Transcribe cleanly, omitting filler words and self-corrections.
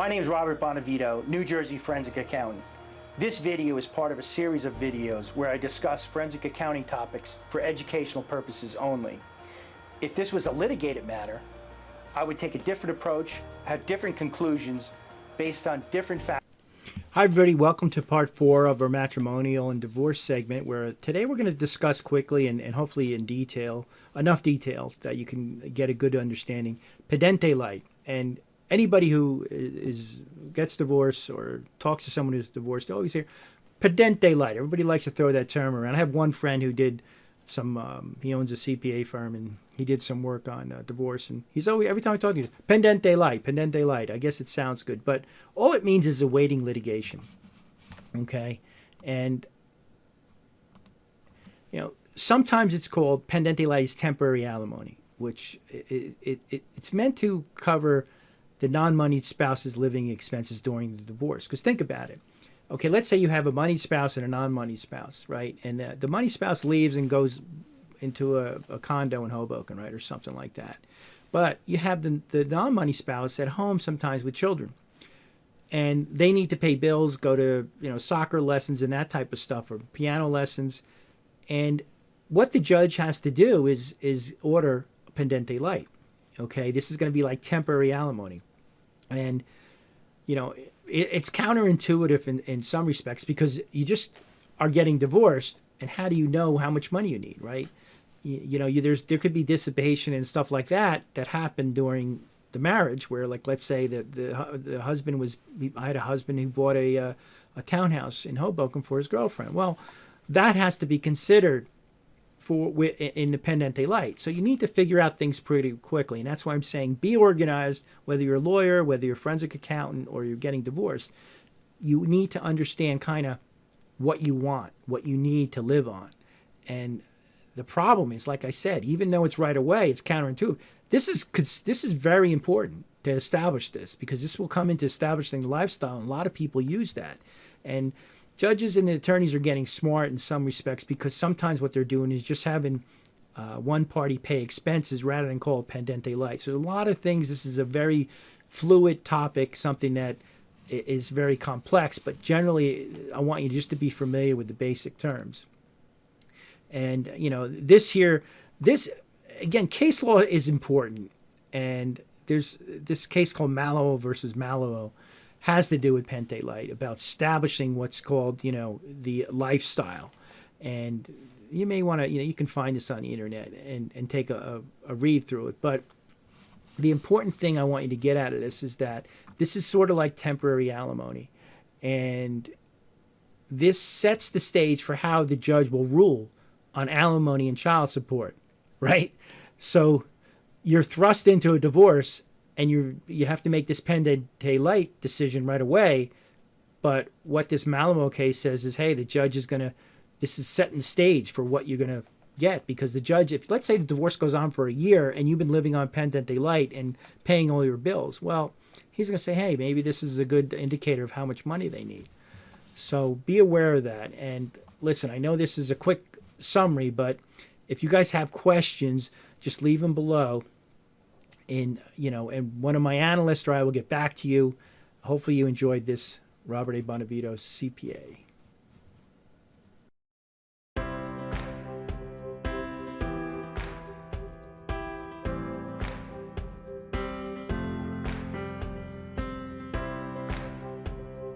My name is Robert Bonavito, New Jersey forensic accountant. This video is part of a series of videos where I discuss forensic accounting topics for educational purposes only. If this was a litigated matter, I would take a different approach, have different conclusions based on different facts. Hi everybody, welcome to part 4 of our matrimonial and divorce segment, where today we're going to discuss quickly and hopefully in detail, enough details that you can get a good understanding, Pendente Lite. And anybody who gets divorced or talks to someone who's divorced, they always hear Pendente Lite. Everybody likes to throw that term around. I have one friend who did some, he owns a CPA firm, and he did some work on divorce, and he's always, every time I talk to him, Pendente Lite, Pendente Lite. I guess it sounds good, but all it means is awaiting litigation, okay? And, you know, sometimes it's called Pendente Lite's temporary alimony, which it's meant to cover the non-moneyed spouse's living expenses during the divorce. Because think about it. Okay, let's say you have a moneyed spouse and a non-moneyed spouse, right? And the moneyed spouse leaves and goes into a condo in Hoboken, right, or something like that. But you have the non-money spouse at home sometimes with children. And they need to pay bills, go to, you know, soccer lessons and that type of stuff, or piano lessons. And what the judge has to do is order Pendente Lite. Okay, this is going to be like temporary alimony. And, you know, it's counterintuitive in some respects, because you just are getting divorced, and how do you know how much money you need, right? You know, there could be dissipation and stuff like that happened during the marriage, where, like, let's say that the husband was, I had a husband who bought a townhouse in Hoboken for his girlfriend. Well, that has to be considered in the Pendente Lite. So you need to figure out things pretty quickly. And that's why I'm saying be organized, whether you're a lawyer, whether you're a forensic accountant, or you're getting divorced. You need to understand kind of what you want, what you need to live on. And the problem is, like I said, even though it's right away, it's counterintuitive. This is very important to establish this, because this will come into establishing the lifestyle, and a lot of people use that. And judges and attorneys are getting smart in some respects, because sometimes what they're doing is just having one party pay expenses rather than call it Pendente Lite. So a lot of things, this is a very fluid topic, something that is very complex, but generally I want you just to be familiar with the basic terms. And, you know, this again, case law is important. And there's this case called Mallow versus Mallow, has to do with Pendente Lite, about establishing what's called, you know, the lifestyle. And you may want to, you know, you can find this on the internet and take a read through it. But the important thing I want you to get out of this is that this is sort of like temporary alimony. And this sets the stage for how the judge will rule on alimony and child support, right? So you're thrust into a divorce, and you have to make this Pendente Lite decision right away. But what this Malamo case says is, hey, the judge is going to, this is setting the stage for what you're going to get. Because the judge, if let's say the divorce goes on for a year and you've been living on Pendente Lite and paying all your bills, well, he's going to say, hey, maybe this is a good indicator of how much money they need. So be aware of that. And listen, I know this is a quick summary, but if you guys have questions, just leave them below. And, you know, and one of my analysts or I will get back to you. Hopefully you enjoyed this. Robert A. Bonavito, CPA.